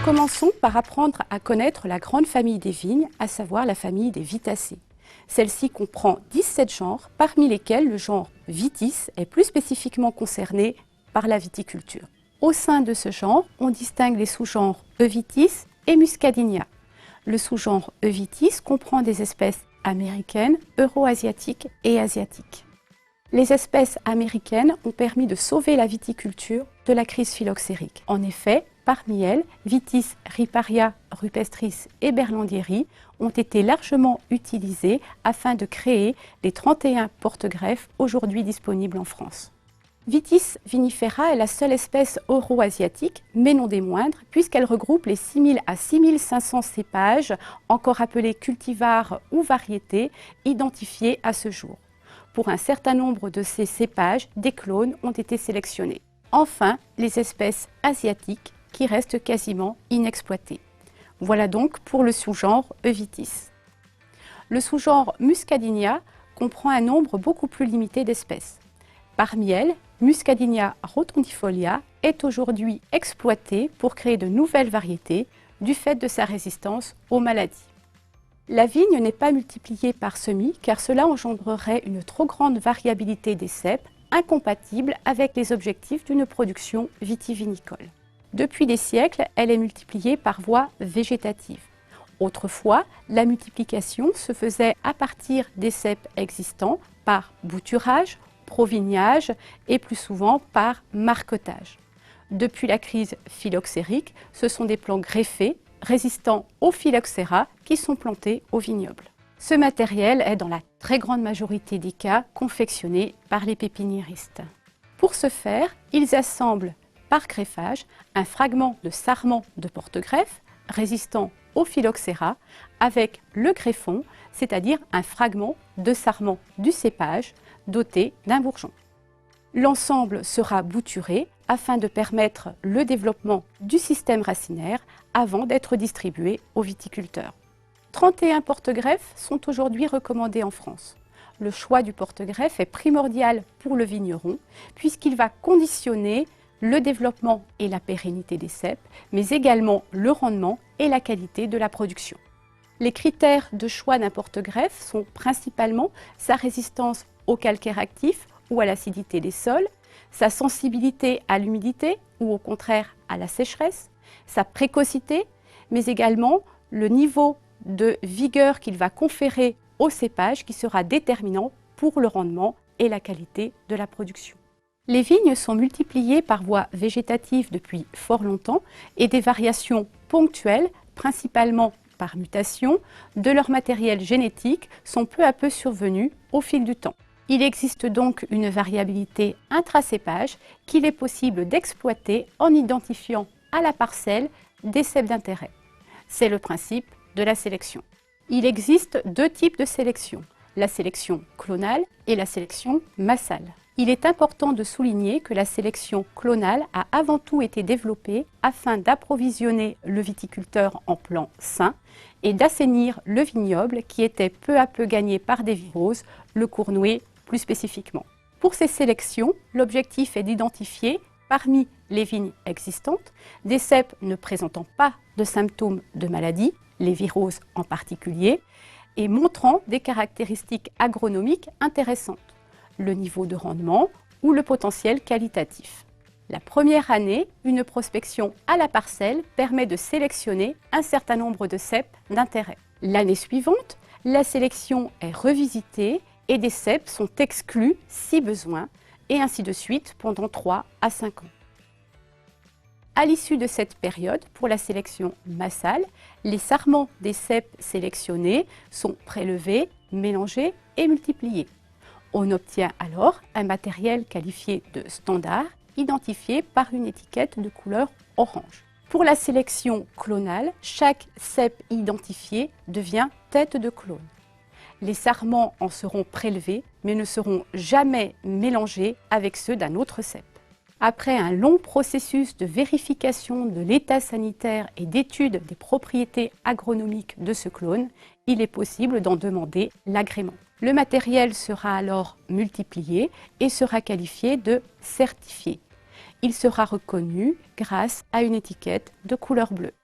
Commençons par apprendre à connaître la grande famille des vignes, à savoir la famille des Vitacées. Celle-ci comprend 17 genres, parmi lesquels le genre Vitis est plus spécifiquement concerné par la viticulture. Au sein de ce genre, on distingue les sous-genres Euvitis et Muscadinia. Le sous-genre Euvitis comprend des espèces américaines, euro-asiatiques et asiatiques. Les espèces américaines ont permis de sauver la viticulture de la crise phylloxérique. En effet, parmi elles, Vitis riparia, rupestris et berlandieri ont été largement utilisées afin de créer les 31 porte-greffes aujourd'hui disponibles en France. Vitis vinifera est la seule espèce euro-asiatique, mais non des moindres, puisqu'elle regroupe les 6000 à 6500 cépages, encore appelés cultivars ou variétés, identifiés à ce jour. Pour un certain nombre de ces cépages, des clones ont été sélectionnés. Enfin, les espèces asiatiques qui restent quasiment inexploitées. Voilà donc pour le sous-genre Euvitis. Le sous-genre Muscadinia comprend un nombre beaucoup plus limité d'espèces. Parmi elles, Muscadinia rotundifolia est aujourd'hui exploitée pour créer de nouvelles variétés du fait de sa résistance aux maladies. La vigne n'est pas multipliée par semis car cela engendrerait une trop grande variabilité des ceps, incompatible avec les objectifs d'une production vitivinicole. Depuis des siècles, elle est multipliée par voie végétative. Autrefois, la multiplication se faisait à partir des ceps existants par bouturage, provignage et plus souvent par marquetage. Depuis la crise phylloxérique, ce sont des plants greffés résistants au phylloxéra qui sont plantés au vignoble. Ce matériel est dans la très grande majorité des cas confectionné par les pépiniéristes. Pour ce faire, ils assemblent par greffage un fragment de sarment de porte-greffe résistant au phylloxéra avec le greffon, c'est-à-dire un fragment de sarment du cépage doté d'un bourgeon. L'ensemble sera bouturé afin de permettre le développement du système racinaire avant d'être distribué aux viticulteurs. 31 porte-greffes sont aujourd'hui recommandés en France. Le choix du porte-greffe est primordial pour le vigneron puisqu'il va conditionner le développement et la pérennité des ceps, mais également le rendement et la qualité de la production. Les critères de choix d'un porte-greffe sont principalement sa résistance au calcaire actif ou à l'acidité des sols, sa sensibilité à l'humidité ou au contraire à la sécheresse, sa précocité, mais également le niveau de vigueur qu'il va conférer au cépage qui sera déterminant pour le rendement et la qualité de la production. Les vignes sont multipliées par voie végétative depuis fort longtemps et des variations ponctuelles, principalement par mutation, de leur matériel génétique sont peu à peu survenues au fil du temps. Il existe donc une variabilité intracépage qu'il est possible d'exploiter en identifiant à la parcelle des ceps d'intérêt. C'est le principe de la sélection. Il existe deux types de sélection, la sélection clonale et la sélection massale. Il est important de souligner que la sélection clonale a avant tout été développée afin d'approvisionner le viticulteur en plants sains et d'assainir le vignoble qui était peu à peu gagné par des viroses, le cournoué plus spécifiquement. Pour ces sélections, l'objectif est d'identifier parmi les vignes existantes des ceps ne présentant pas de symptômes de maladie, les viroses en particulier, et montrant des caractéristiques agronomiques intéressantes, le niveau de rendement ou le potentiel qualitatif. La première année, une prospection à la parcelle permet de sélectionner un certain nombre de ceps d'intérêt. L'année suivante, la sélection est revisitée et des ceps sont exclus si besoin, et ainsi de suite pendant 3 à 5 ans. À l'issue de cette période, pour la sélection massale, les sarments des ceps sélectionnés sont prélevés, mélangés et multipliés. On obtient alors un matériel qualifié de standard, identifié par une étiquette de couleur orange. Pour la sélection clonale, chaque cep identifié devient tête de clone. Les sarments en seront prélevés, mais ne seront jamais mélangés avec ceux d'un autre cep. Après un long processus de vérification de l'état sanitaire et d'étude des propriétés agronomiques de ce clone, il est possible d'en demander l'agrément. Le matériel sera alors multiplié et sera qualifié de certifié. Il sera reconnu grâce à une étiquette de couleur bleue.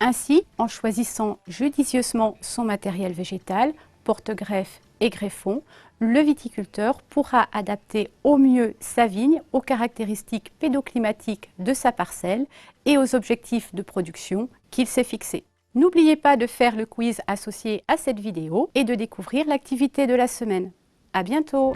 Ainsi, en choisissant judicieusement son matériel végétal, porte-greffe et greffon, le viticulteur pourra adapter au mieux sa vigne aux caractéristiques pédoclimatiques de sa parcelle et aux objectifs de production qu'il s'est fixés. N'oubliez pas de faire le quiz associé à cette vidéo et de découvrir l'activité de la semaine. À bientôt!